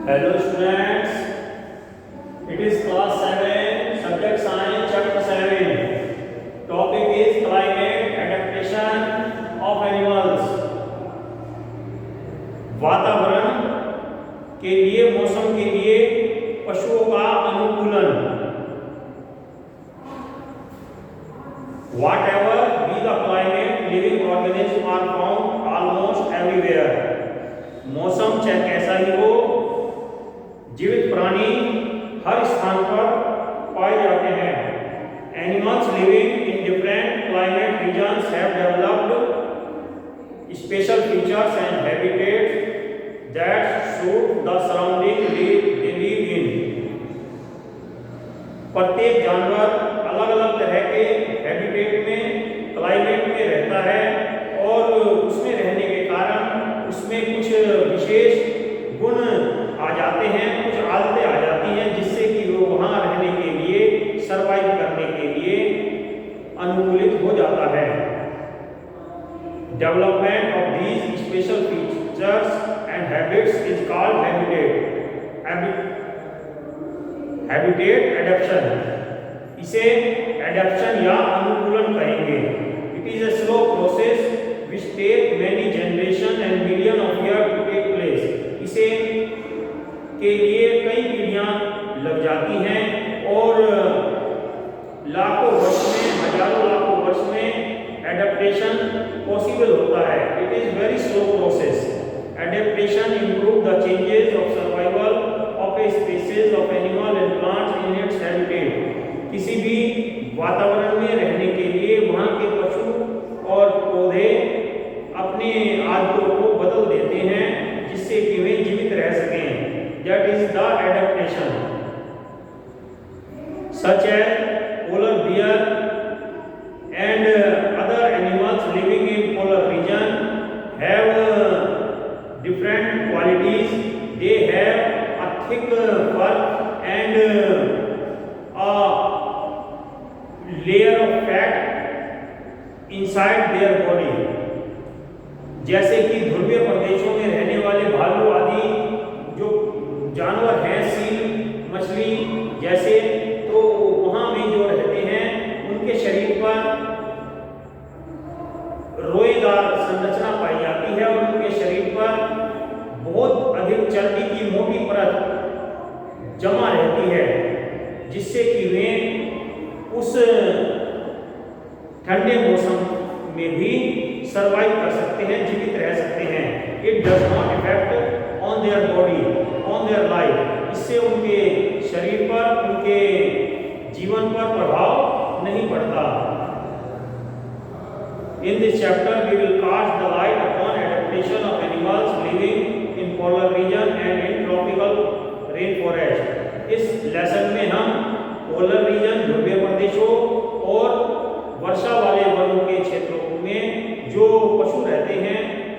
Hello students, it is class 7, subject science, chapter 7. Topic is climate adaptation of animals. वातावरण के लिए, मौसम के लिए पशुओं का अनुकूलन. Whatever be the climate, living organisms are found almost everywhere. मौसम चाहे कैसा ही हो, जीवित प्राणी हर स्थान पर पाए जाते हैं. Animals living in different climate regions have developed special features and habitats that suit the surrounding they live in. प्रत्येक जानवर अलग अलग तरह के हैबिटेट में, क्लाइमेट में रहता है और उसमें रहने के कारण उसमें कुछ विशेष गुण आ जाते हैं, कुछ आदतें आ जाती हैं जिससे कि वो वहाँ रहने के लिए, सरवाइव करने के लिए अनुकूलित हो जाता है. Development of these special features and habits is called habitat adaption. इसे एडप्शन या अनुकूलन कहेंगे. It is a slow process which take many generation and million of years to take place. इसे के लिए कई पीढ़ियां लग जाती हैं और लाखों वर्ष में, हजारों लाखों वर्ष में एडेप्टेशन पॉसिबल होता है. It is very slow process. Adaptation improve the changes of survival of A species of animal and plants in its habitat. किसी भी वातावरण में रहने के लिए वहाँ के पशु और पौधे अपने आदतों को बदल देते हैं जिससे कि वे जीवित रह सकें. That is the adaptation. Such as polar bear and other animals living in polar region have different qualities. They have a thick fur and a layer of fat inside their body. जैसे कि ध्रुवीय प्रदेशों में रहने वाले भालू आदि जो जानवर हैं, सील, मछली जैसे, तो वहाँ में जो रहते हैं उनके शरीर पर रोएदार संरचना पाई जाती है और उनके शरीर पर बहुत अधिक चर्बी की मोटी परत जमा रहती है जिससे कि वे उस ठंडे मौसम में भी सरवाइव कर सकते हैं, जीवित रह सकते हैं. It does not effect on their body, on their life. इससे उनके शरीर पर, उनके जीवन पर प्रभाव नहीं पड़ता. In this chapter we will cast the light upon adaptation of animals living in polar region and in tropical rain forest. इस लेसन में हम पोलर रीजन, ध्रुवीय प्रदेशों और वर्षा वाले वनों के क्षेत्रों में जो पशु रहते हैं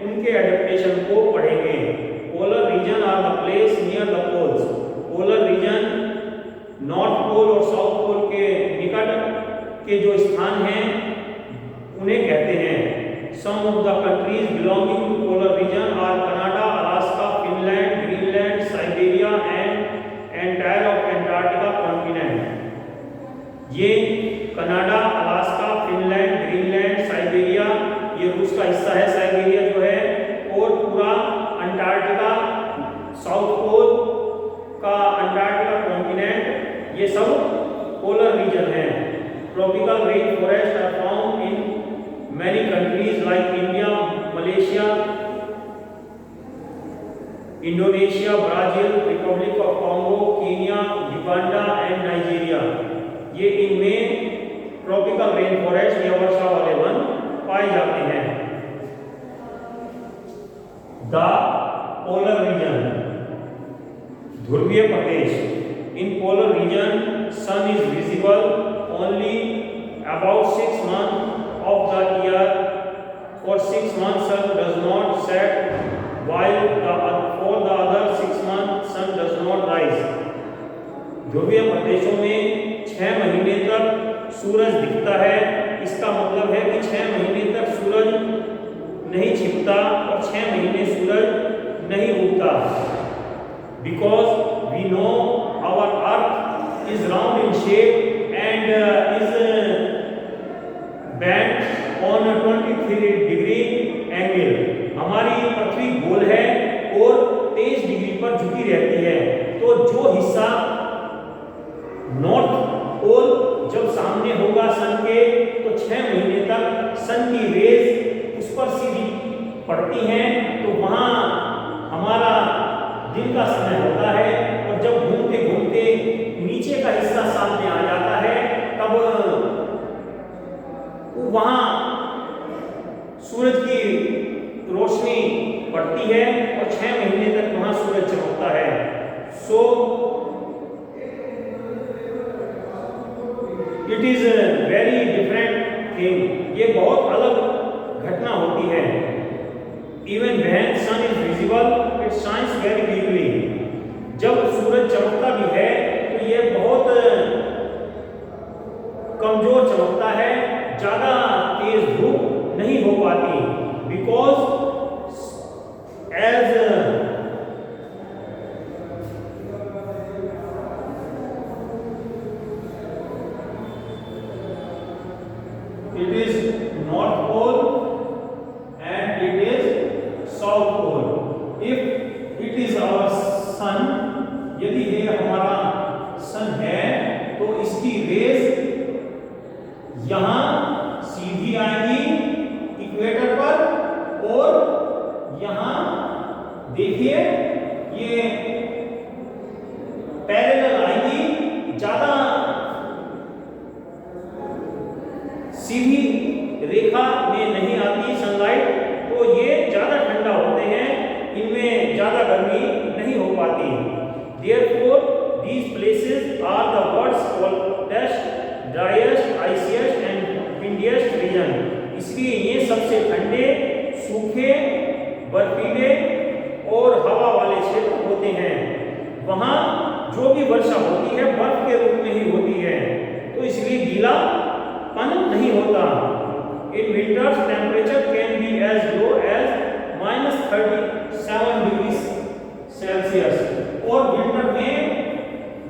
उनके एडेप्टेशन को पढ़ेंगे. Polar region are the place near the poles. Polar region north pole और साउथ पोल के निकट के जो स्थान हैं उन्हें कहते हैं. Some of the countries belonging to polar region are Canada, Alaska, Finland, Greenland, Siberia and entire of Antarctica continent. ये Canada, Alaska, Finland, Greenland, Siberia, ये रूस का हिस्सा है साइबेरिया जो है, और पूरा अंटार्कटिका, साउथ पोल का अंटार्कटिका कॉन्टिनेंट, ये सब पोलर रीजन है. Tropical rain forest are found in many countries like India, Malaysia, Indonesia, Brazil, Republic of Congo, Kenya, Uganda and Nigeria. ये इनमें ट्रॉपिकल रेन फॉरेस्ट या वर्षा वाले वन पाए जाते हैं. द पोलर रीजन, ध्रुवीय प्रदेश. In polar region sun is visible only about 6 months of the year. For 6 months sun does not set, while for the other 6 months sun does not rise. ध्रुवीय प्रदेशों में 6 महीने तक सूरज दिखता है. इसका मतलब है कि 6 महीने तक सूरज नहीं छिपता और 6 महीने सूरज नहीं उगता. because we know our earth is round in shape and is bent on a 23-degree angle. हमारी पृथ्वी गोल है और 23 डिग्री पर झुकी रहती है। तो जो हिस्सा नॉर्थ पोल जब सामने होगा सन के, तो 6 महीने तक सन की रेज उस पर सीधी पड़ती हैं, तो वहां हमारा दिन का समय होता है। और जब घूमते घूमते नीचे का हिस्सा सामने आ जाता है, तब वहां सूरज की रोशनी पड़ती है और 6 महीने तक वहां सूरज चमकता है। So it is very different thing, ये बहुत अलग घटना होती है। Even when sun is visible it shines very weakly, जब सूरज चमकता भी है तो ये बहुत कमजोर चमकता है, ज्यादा तेज धूप नहीं हो पाती। Because as it is north pole and it is south pole. If it is our sun, यदि ये हमारा सन है तो इसकी रेज यहां सीधी आएगी इक्वेटर पर और यहां देखिए ये पैरेलल आएगी, ज्यादा सीधी रेखा में नहीं आती सनलाइट, तो ये ज्यादा ठंडा होते हैं, इनमें ज्यादा गर्मी नहीं हो पाती। Therefore, these places are the world's coldest, driest, iciest and windiest region. इसलिए ये सबसे ठंडे, सूखे, बर्फीले और हवा वाले क्षेत्र होते हैं। वहाँ जो भी वर्षा होती है बर्फ के रूप में ही होती है, तो इसलिए गीलापन नहीं होता। In winters, temperature can be as low as -37 degree Celsius, और विंटर में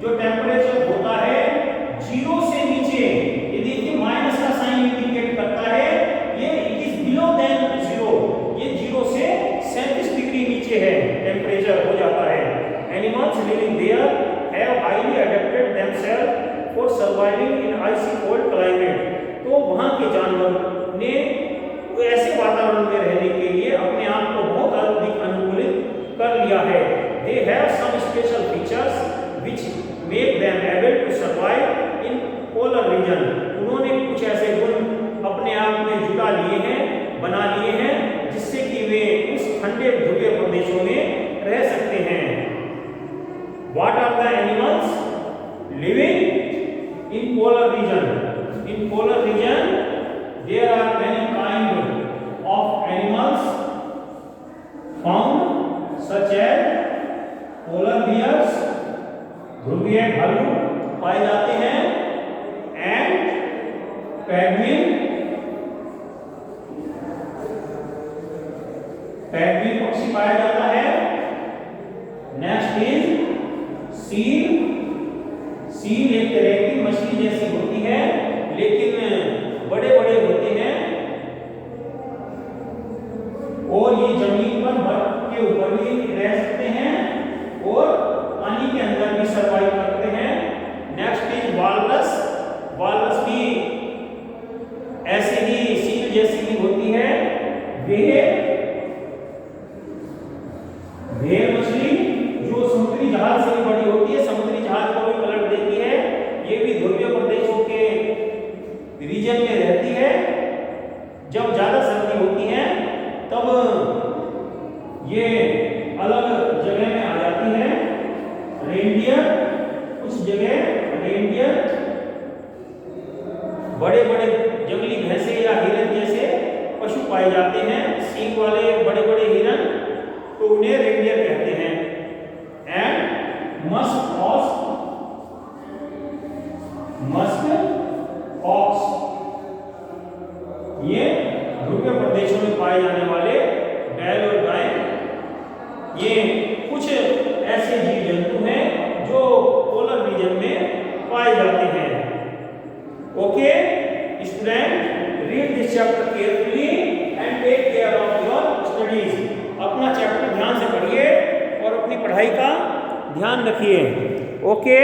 जो टेम्परेचर होता है 0 से नीचे, ये देखिए माइनस का साइन इंडिकेट करता है, ये इट इज बिलो देन 0, ये 0 से 37 डिग्री नीचे है टेम्परेचर हो जाता है। Animals living there have highly adapted themselves for surviving in icy cold climate, तो वहां के जानवर ने ऐसे वातावरण में रहने के लिए अपने आप को बहुत अधिक अनुकूलित कर लिया है। They have some special features which make them able to survive in polar region. उन्होंने कुछ ऐसे गुण अपने आप में जुटा लिए हैं, बना लिए हैं, जिससे कि वे उस ठंडे ध्रुवीय प्रदेशों में रह सकते हैं। What are the animals living in polar region? In polar region, there are many kinds of animals found, such as polar bears, ध्रुवीय भालू पाए जाते हैं, एंड पेंगुइन, पेंगुइन पक्षी पाया जाता है। नेक्स्ट इज सील, सील एक तरह की मछली जैसी होती है, लेकिन बड़े बड़े होते हैं और ये जमीन पर बर्फ के ऊपर भी रह सकते हैं और पानी के अंदर भी सर्वाइव करते हैं। नेक्स्ट इज वालरस, वालरस भी ऐसे ही सील जैसी ही होती है। व्हेल मछली जो समुद्री जहाज से भी बड़ी होती है, समुद्री जहाज को भी पलट देती है, ये भी ध्रुवीय प्रदेशों के रीजन में रहती है। जब ज्यादा सर्दी होती है तब ये अलग जगह में आ जाती है। रेनडियर, कुछ जगह रेनडियर बड़े बड़े जंगली भैंसे या हिरन जैसे पशु पाए जाते हैं, सींग वाले बड़े बड़े हिरन, तो उन्हें रेनडियर कहते हैं। And musk ox, musk ox, ये ध्रुवीय प्रदेशों में पाए जाने वाले बैल और गाय, ये कुछ ऐसे जीव रीजन में पाए जाते हैं। Okay student, read this chapter carefully and take care of your studies. अपना चैप्टर ध्यान से पढ़िए और अपनी पढ़ाई का ध्यान रखिए। ओके।